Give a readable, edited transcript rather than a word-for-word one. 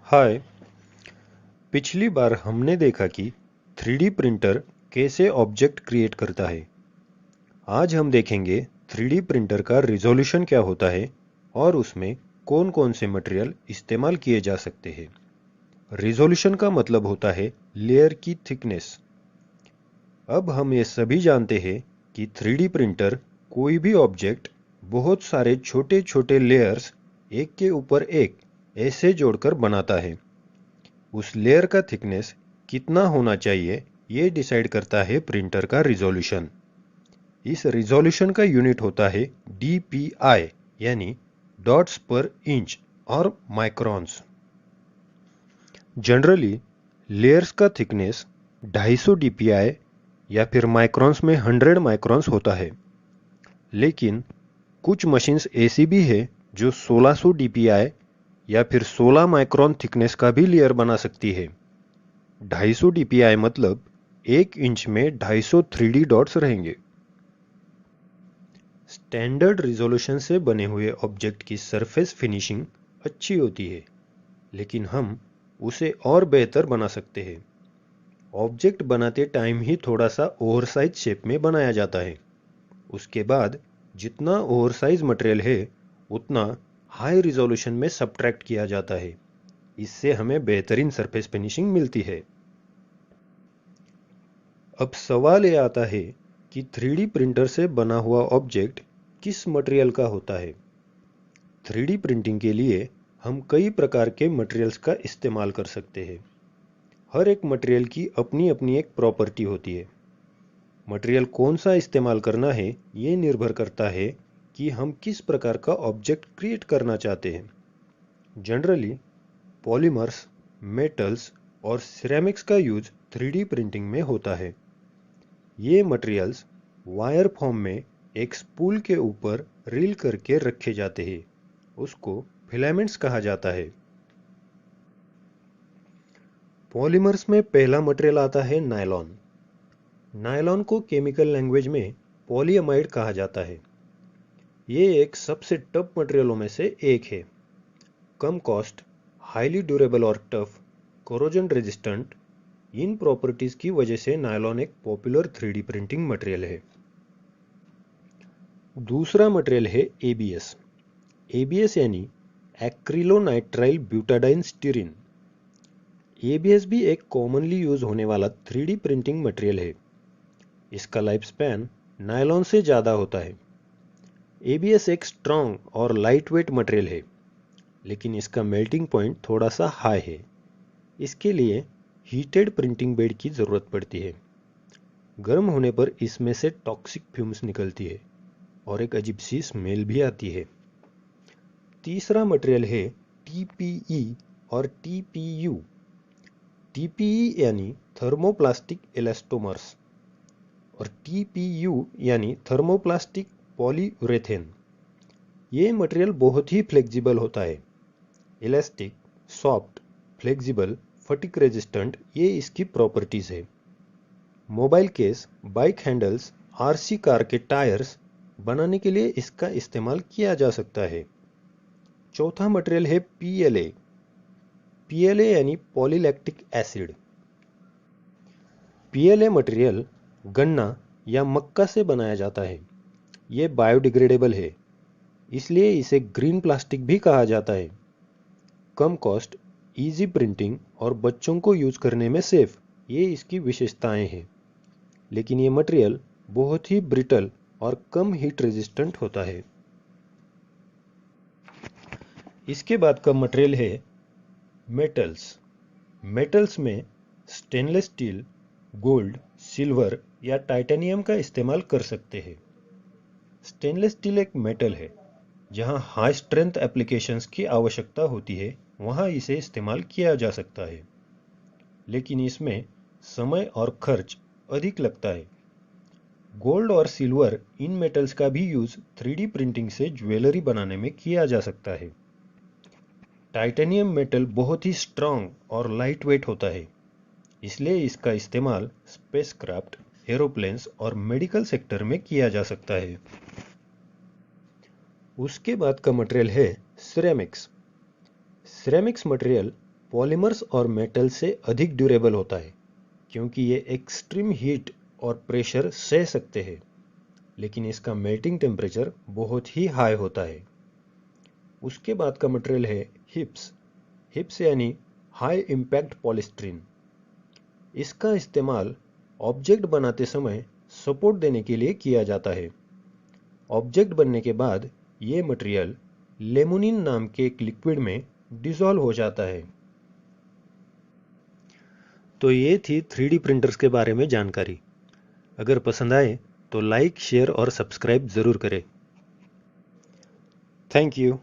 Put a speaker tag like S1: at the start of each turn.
S1: हाय। पिछली बार हमने देखा कि 3D प्रिंटर कैसे ऑब्जेक्ट क्रिएट करता है। आज हम देखेंगे 3D प्रिंटर का रिजोल्यूशन क्या होता है और उसमें कौन कौन से मटेरियल इस्तेमाल किए जा सकते हैं। रिजोल्यूशन का मतलब होता है लेयर की थिकनेस। अब हम ये सभी जानते हैं कि 3D प्रिंटर कोई भी ऑब्जेक्ट बहुत सारे छोटे छोटे लेयर्स एक के ऊपर एक ऐसे जोड़कर बनाता है। उस लेयर का थिकनेस कितना होना चाहिए ये डिसाइड करता है प्रिंटर का रिजोल्यूशन। इस रिजोल्यूशन का यूनिट होता है DPI यानी डॉट्स पर इंच और माइक्रोन्स। जनरली लेयर्स का थिकनेस 250 DPI या फिर माइक्रोन्स में 100 माइक्रोन्स होता है। लेकिन कुछ मशीन्स ऐसी भी है जो 1600 DPI या फिर 16 माइक्रोन थिकनेस का भी लेयर बना सकती है। 250 DPI मतलब 1 इंच में 250 3D डॉट्स रहेंगे। स्टैंडर्ड रिजोल्यूशन से बने हुए ऑब्जेक्ट की सरफेस फिनिशिंग अच्छी होती है, लेकिन हम उसे और बेहतर बना सकते हैं। ऑब्जेक्ट बनाते टाइम ही थोड़ा सा ओवरसाइज शेप में बनाया जाता है। उसके बाद जितना ओवरसाइज मटेरियल है उतना हाई रिजोल्यूशन में सब्ट्रैक्ट किया जाता है। इससे हमें बेहतरीन सरफेस फिनिशिंग मिलती है। अब सवाल ये आता है कि 3D प्रिंटर से बना हुआ ऑब्जेक्ट किस मटेरियल का होता है। 3D प्रिंटिंग के लिए हम कई प्रकार के मटेरियल्स का इस्तेमाल कर सकते हैं। हर एक मटेरियल की अपनी अपनी एक प्रॉपर्टी होती है। मटेरियल कौन सा इस्तेमाल करना है ये निर्भर करता है कि हम किस प्रकार का ऑब्जेक्ट क्रिएट करना चाहते हैं। जनरली पॉलीमर्स, मेटल्स और सिरेमिक्स का यूज 3D प्रिंटिंग में होता है। ये मटेरियल्स वायर फॉर्म में एक स्पूल के ऊपर रील करके रखे जाते हैं। उसको फिलामेंट्स कहा जाता है। पॉलीमर्स में पहला मटेरियल आता है नायलॉन। नायलॉन को केमिकल लैंग्वेज में पॉलीअमाइड कहा जाता है। ये एक सबसे टफ मटेरियलों में से एक है। कम कॉस्ट, हाईली ड्यूरेबल और टफ, कोरोजन रेजिस्टेंट, इन प्रॉपर्टीज की वजह से नायलॉन एक पॉपुलर 3D प्रिंटिंग मटेरियल है। दूसरा मटेरियल है ABS। ABS यानी एक्रिलोनाइट्राइल ब्यूटाडाइन स्टीरिन। ABS भी एक कॉमनली यूज होने वाला 3D प्रिंटिंग मटेरियल है। इसका लाइफ स्पैन नायलॉन से ज़्यादा होता है। ABS एक स्ट्रॉन्ग और लाइट वेट मटेरियल है, लेकिन इसका मेल्टिंग पॉइंट थोड़ा सा हाई है। इसके लिए हीटेड प्रिंटिंग बेड की ज़रूरत पड़ती है। गर्म होने पर इसमें से टॉक्सिक फ्यूम्स निकलती है और एक अजीब सी स्मेल भी आती है। तीसरा मटेरियल है TPE और TPU। TPE यानी थर्मोप्लास्टिक इलास्टोमर्स और TPU यानी थर्मोप्लास्टिक पॉलीयूरेथेन। ये मटेरियल बहुत ही फ्लेक्सिबल होता है। इलास्टिक, सॉफ्ट, फ्लेक्सिबल, फटिक रेजिस्टेंट, ये इसकी प्रॉपर्टीज है। Mobile case, bike handles, RC car के टायर्स बनाने के लिए इसका इस्तेमाल किया जा सकता है। चौथा मटेरियल है PLA। PLA यानी पॉलीलैक्टिक एसिड। PLA मटेरियल गन्ना या मक्का से बनाया जाता है। ये बायोडिग्रेडेबल है, इसलिए इसे ग्रीन प्लास्टिक भी कहा जाता है। कम कॉस्ट, इजी प्रिंटिंग और बच्चों को यूज करने में सेफ, ये इसकी विशेषताएं हैं। लेकिन ये मटेरियल बहुत ही ब्रिटल और कम हीट रेजिस्टेंट होता है। इसके बाद का मटेरियल है मेटल्स। मेटल्स में स्टेनलेस स्टील, गोल्ड, सिल्वर या टाइटेनियम का इस्तेमाल कर सकते हैं। स्टेनलेस स्टील एक मेटल है, जहां हाई स्ट्रेंथ एप्लीकेशंस की आवश्यकता होती है वहां इसे इस्तेमाल किया जा सकता है, लेकिन इसमें समय और खर्च अधिक लगता है। गोल्ड और सिल्वर इन मेटल्स का भी यूज 3D प्रिंटिंग से ज्वेलरी बनाने में किया जा सकता है। टाइटेनियम मेटल बहुत ही स्ट्रांग और लाइट वेट होता है, इसलिए इसका इस्तेमाल स्पेसक्राफ्ट, एरोप्लेन्स और मेडिकल सेक्टर में किया जा सकता है। उसके बाद का मटेरियल है सिरेमिक्स। सिरेमिक्स मटेरियल पॉलीमर्स और मेटल से अधिक ड्यूरेबल होता है क्योंकि ये एक्सट्रीम हीट और प्रेशर सह सकते हैं, लेकिन इसका मेल्टिंग टेम्परेचर बहुत ही हाई होता है। उसके बाद का मटेरियल है हिप्स यानी हाई इम्पैक्ट पॉलीस्टीरीन। इसका इस्तेमाल ऑब्जेक्ट बनाते समय सपोर्ट देने के लिए किया जाता है। ऑब्जेक्ट बनने के बाद ये मटेरियल लेमोनिन नाम के एक लिक्विड में डिसॉल्व हो जाता है। तो ये थी 3D प्रिंटर्स के बारे में जानकारी। अगर पसंद आए तो लाइक, शेयर और सब्सक्राइब ज़रूर करें। Thank you.